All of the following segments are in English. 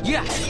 Yeah.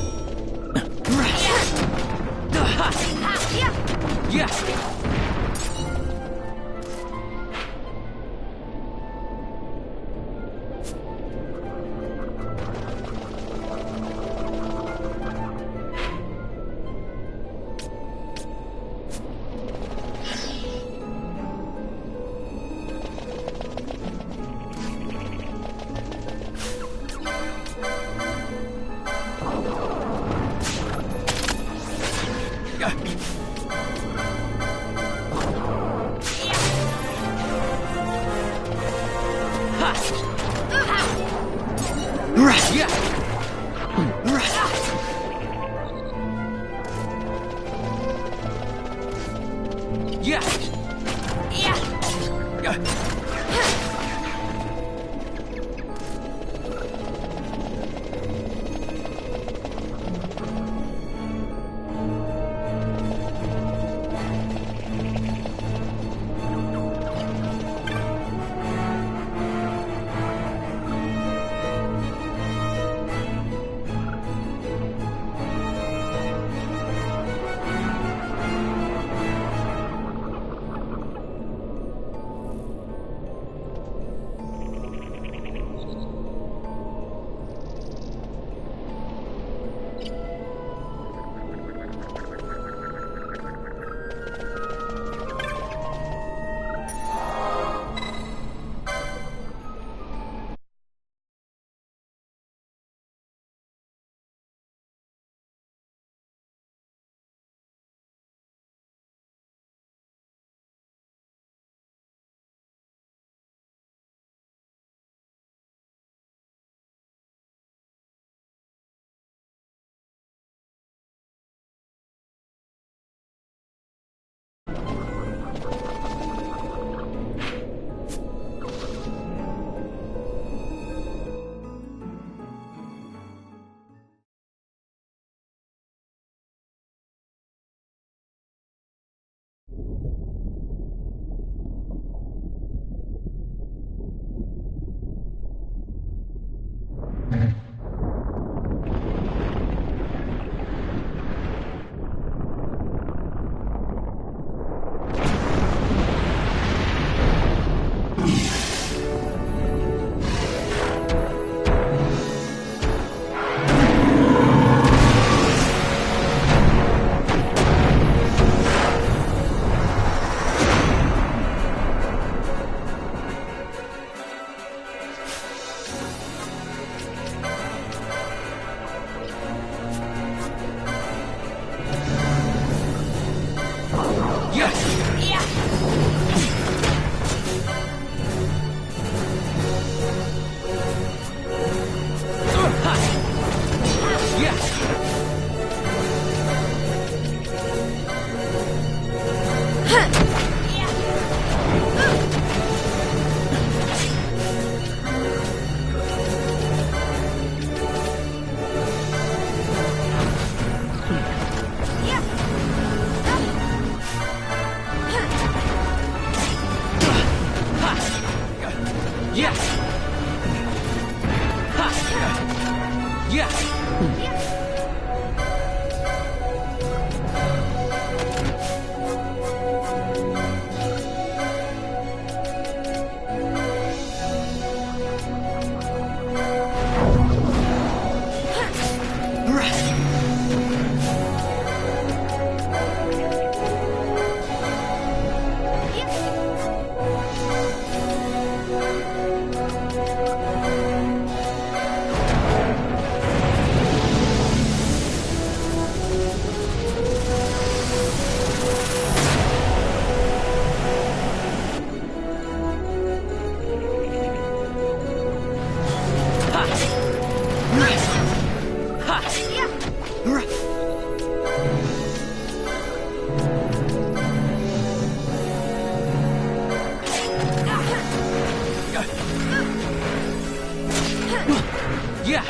Yeah.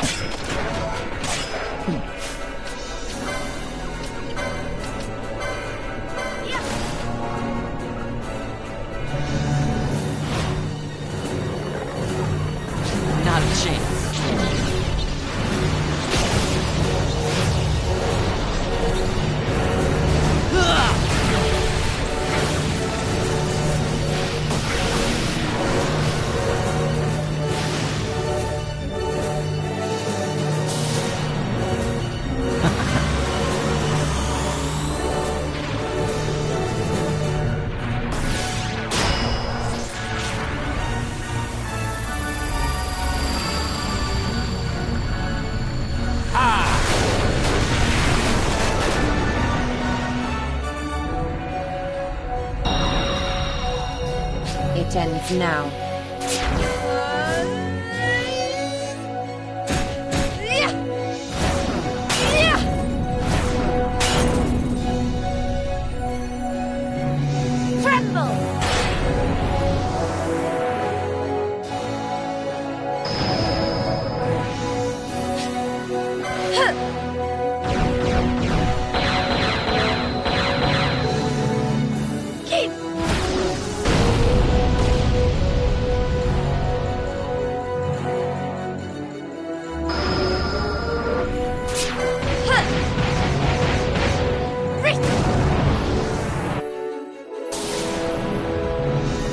Not a chance. It ends now.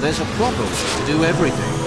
There's a proper way to do everything.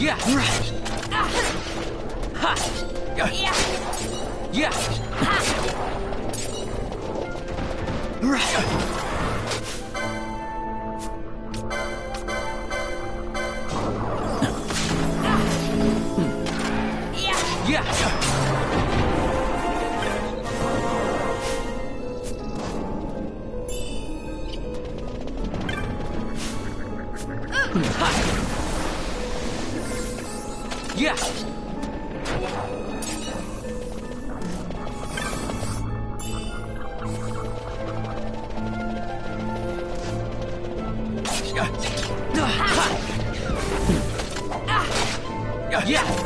Yeah. Ha. Yeah. Yeah. Yeah. Yeah.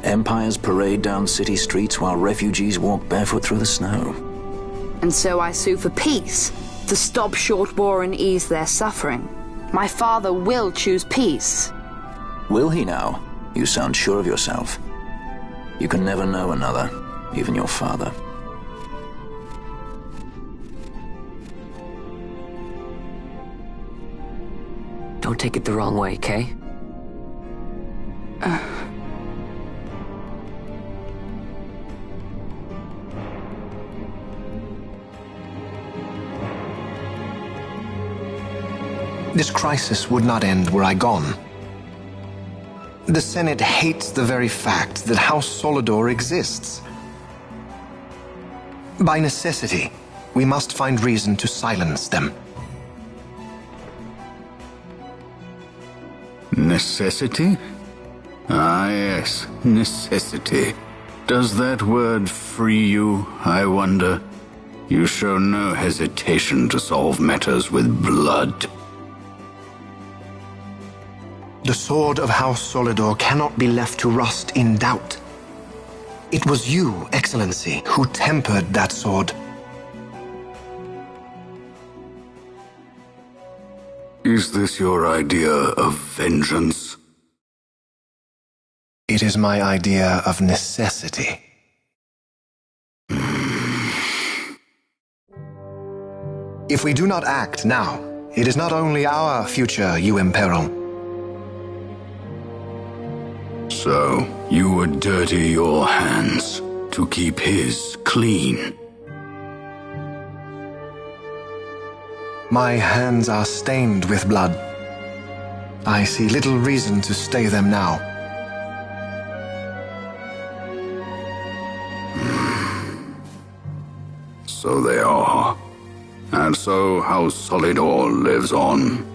Empires parade down city streets while refugees walk barefoot through the snow. And so I sue for peace, to stop short war and ease their suffering. My father will choose peace. Will he now? You sound sure of yourself. You can never know another, even your father. Don't take it the wrong way, Kay? This crisis would not end were I gone. The Senate hates the very fact that House Solidor exists. By necessity, we must find reason to silence them. Necessity? Ah, yes, necessity. Does that word free you, I wonder? You show no hesitation to solve matters with blood. The sword of House Solidor cannot be left to rust in doubt. It was you, Excellency, who tempered that sword. Is this your idea of vengeance? It is my idea of necessity. If we do not act now, it is not only our future you imperil. So, you would dirty your hands to keep his clean. My hands are stained with blood. I see little reason to stay them now. So they are. And so House Solidor lives on.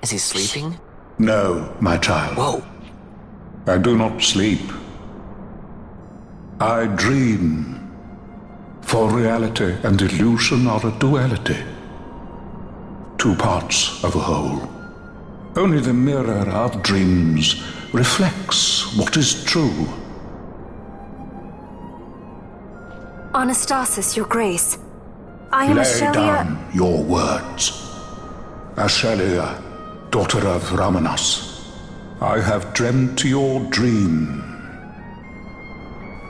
Is he sleeping? No, my child. Whoa. I do not sleep. I dream. For reality and illusion are a duality. Two parts of a whole. Only the mirror of dreams reflects what is true. Anastasis, Your Grace. I am Lay Ashelia. down your words. Ashelia, daughter of Ramanas, I have dreamt your dream.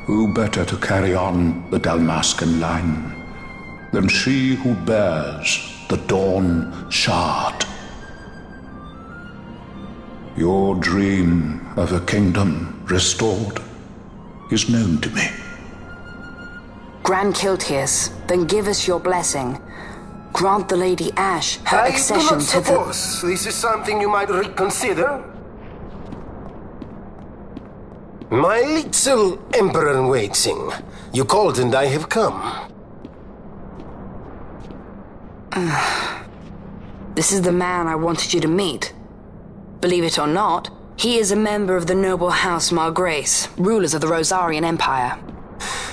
Who better to carry on the Dalmascan line than she who bears the Dawn Shard? Your dream of a kingdom restored is known to me. Grand Kiltius, then give us your blessing. Grant the Lady Ash her accession to the... I do not suppose this is something you might reconsider. My little Emperor-in-Waiting, you called and I have come. This is the man I wanted you to meet. Believe it or not, he is a member of the noble house Margrace, rulers of the Rosarian Empire.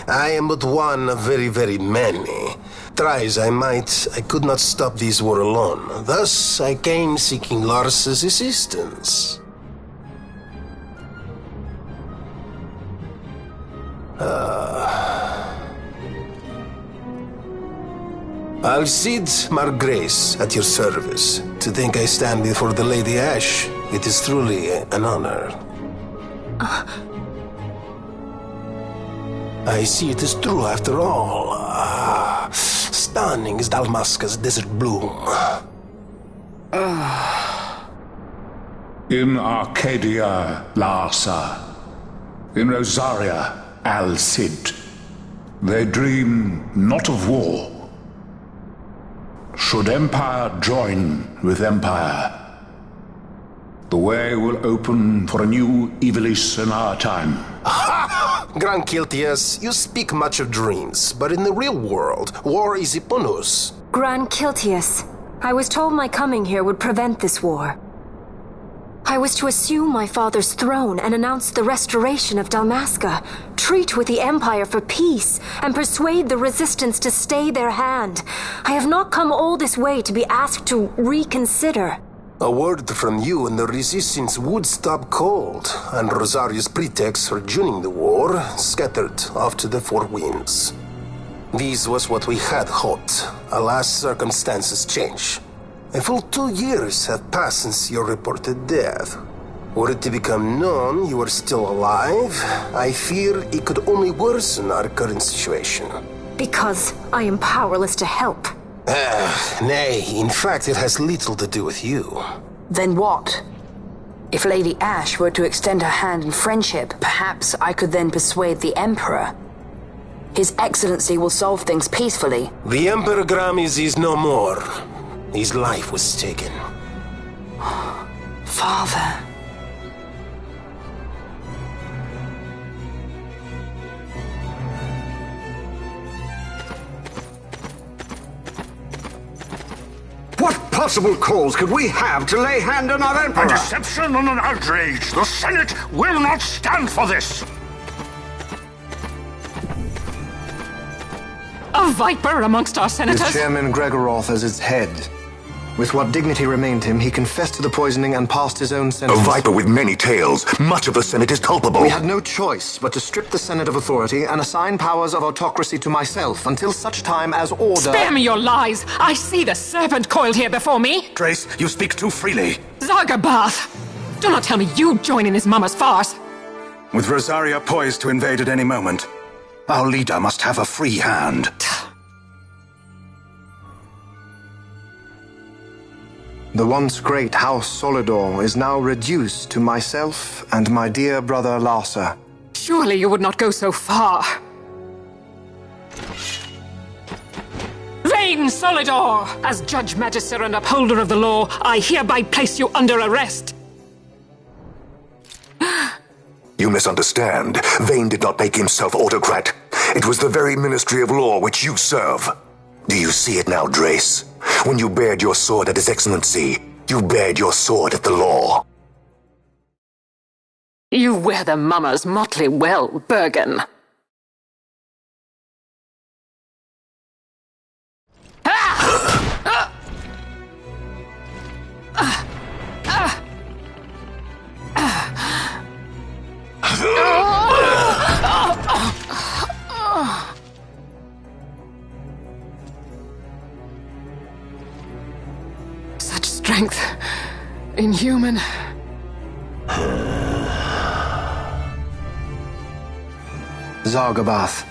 I am but one of very, very many. Try as I might, I could not stop this war alone. Thus, I came seeking Lars's assistance. Alcide Margrace at your service. To think I stand before the Lady Ash, it is truly an honor. I see it is true after all. Stunning is Dalmasca's desert bloom. In Arcadia, Larsa. In Rosaria, Alcid. They dream not of war. Should empire join with empire, the way will open for a new Ivalice in our time. Grand Kiltius, you speak much of dreams, but in the real world, war is upon us. Grand Kiltius, I was told my coming here would prevent this war. I was to assume my father's throne and announce the restoration of Dalmasca, treat with the Empire for peace, and persuade the resistance to stay their hand. I have not come all this way to be asked to reconsider. A word from you and the resistance would stop cold, and Rosaria's pretext for joining the war scattered off to the four winds. This was what we had hoped. Alas, circumstances change. A full 2 years have passed since your reported death. Were it to become known you are still alive, I fear it could only worsen our current situation. Because I am powerless to help. Nay, in fact it has little to do with you. Then what? If Lady Ash were to extend her hand in friendship, perhaps I could then persuade the Emperor. His Excellency will solve things peacefully. The Emperor Gramis is no more. His life was taken. Father. What possible cause could we have to lay hand on our Emperor? A deception and an outrage! The Senate will not stand for this! A viper amongst our senators? With Chairman Gregoroth as its head. With what dignity remained him, he confessed to the poisoning and passed his own sentence. A viper with many tails. Much of the Senate is culpable. We had no choice but to strip the Senate of authority and assign powers of autocracy to myself until such time as order... Spare me your lies! I see the serpent coiled here before me! Trace, you speak too freely. Zargabath! Do not tell me you join in his mama's farce! With Rosaria poised to invade at any moment, our leader must have a free hand. The once great House Solidor is now reduced to myself and my dear brother Larsa. Surely you would not go so far. Vain Solidor! As Judge Magister and upholder of the law, I hereby place you under arrest. You misunderstand. Vane did not make himself autocrat. It was the very Ministry of Law which you serve. Do you see it now, Drace? When you bared your sword at His Excellency, You bared your sword at the law. You wear the mummers motley well, Bergen. Such strength. Inhuman. Zargabath,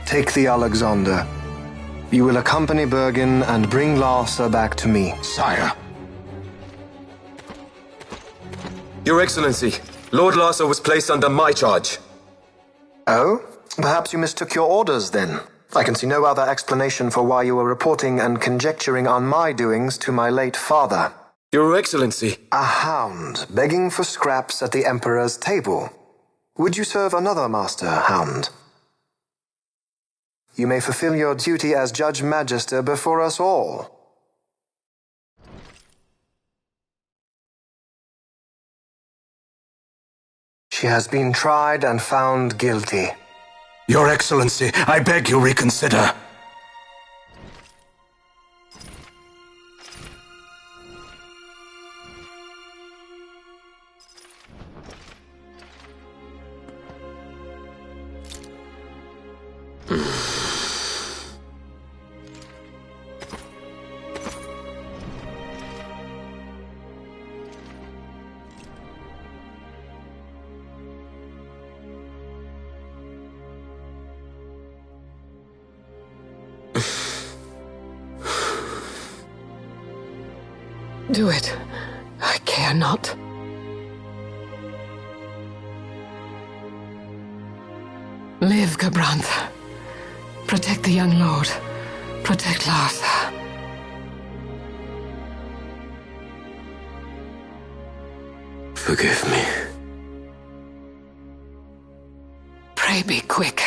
take the Alexander. You will accompany Bergen and bring Larsa back to me. Sire. Your Excellency, Lord Larsa was placed under my charge. Oh? Perhaps you mistook your orders then. I can see no other explanation for why you were reporting and conjecturing on my doings to my late father. Your Excellency. A hound begging for scraps at the Emperor's table. Would you serve another master, Hound? You may fulfill your duty as Judge Magister before us all. She has been tried and found guilty. Your Excellency, I beg you reconsider. Do it. I care not. Live, Gabranth. Protect the young lord. Protect Larsa. Forgive me. Pray be quick.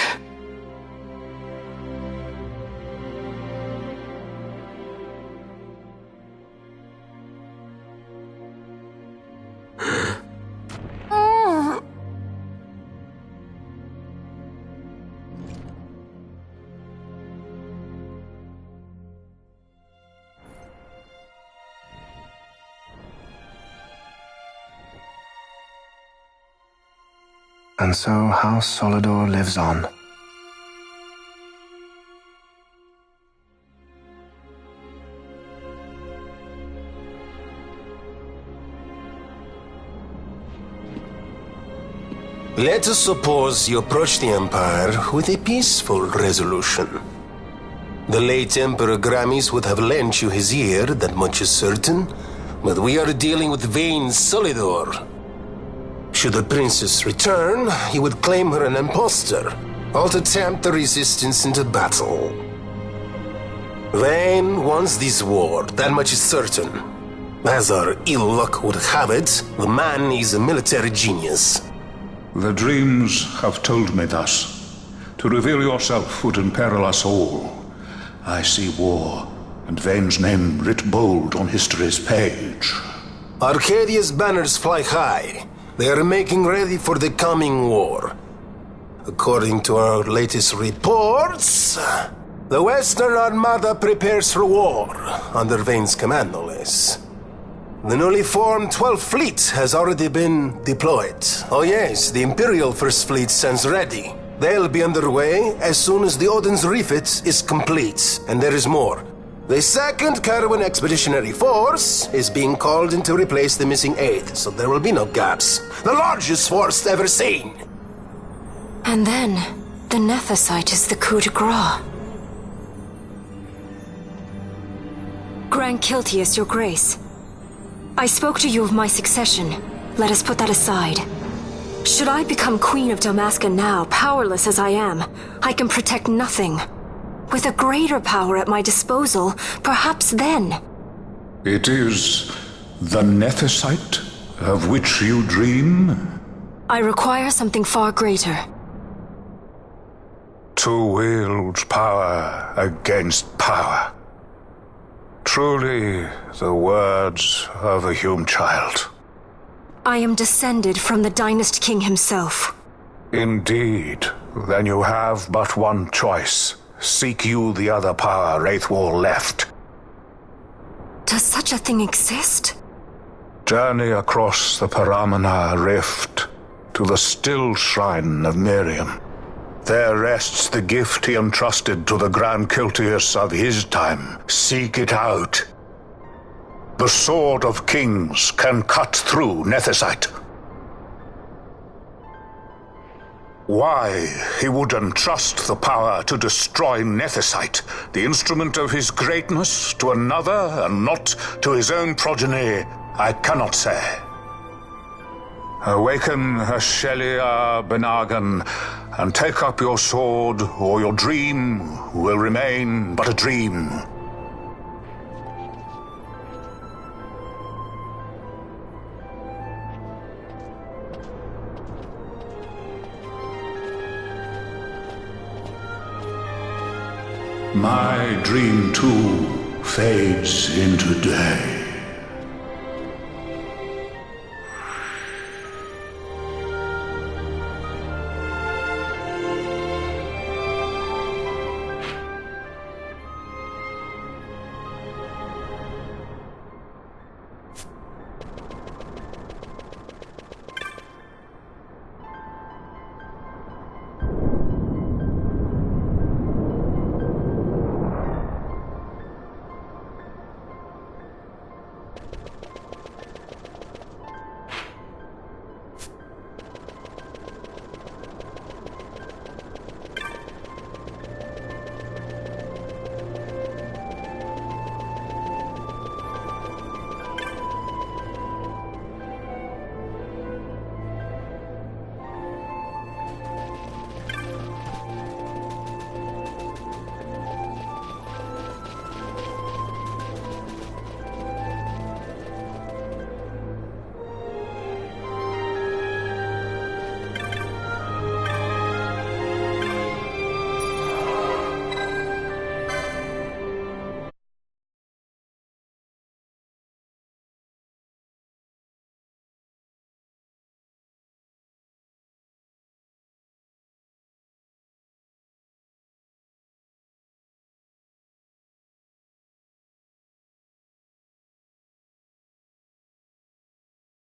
And so House Solidor lives on. Let us suppose you approach the Empire with a peaceful resolution. The late Emperor Gramis would have lent you his ear, that much is certain, but we are dealing with vain Solidor. Should the princess return, he would claim her an impostor, or to tempt the resistance into battle. Vayne wants this war, that much is certain. As our ill luck would have it, the man is a military genius. The dreams have told me thus. To reveal yourself would imperil us all. I see war, and Vayne's name writ bold on history's page. Arcadia's banners fly high. They are making ready for the coming war. According to our latest reports, the Western Armada prepares for war, under Vayne's command, no less. The newly formed 12th Fleet has already been deployed. Oh yes, the Imperial First Fleet stands ready. They'll be underway as soon as the Odin's refit is complete. And there is more. The 2nd Caravan Expeditionary Force is being called in to replace the missing 8th, so there will be no gaps. The largest force ever seen! And then, the Nethicite is the coup de grace. Grand Kiltius, your grace. I spoke to you of my succession. Let us put that aside. Should I become Queen of Dalmasca now, powerless as I am, I can protect nothing. With a greater power at my disposal, perhaps then. It is the Nethicite of which you dream? I require something far greater. To wield power against power. Truly, the words of a Hume child. I am descended from the Dynast King himself. Indeed. Then you have but one choice. Seek you the other power Wraithwall left. Does such a thing exist? Journey across the Paramana Rift to the still shrine of Miriam. There rests the gift he entrusted to the Grand Kiltius of his time. Seek it out. The Sword of Kings can cut through Nethicite. Why he would entrust the power to destroy Nethicite, the instrument of his greatness, to another and not to his own progeny, I cannot say. Awaken Ashelia Benagan, and take up your sword, or your dream will remain but a dream. My dream too fades into day.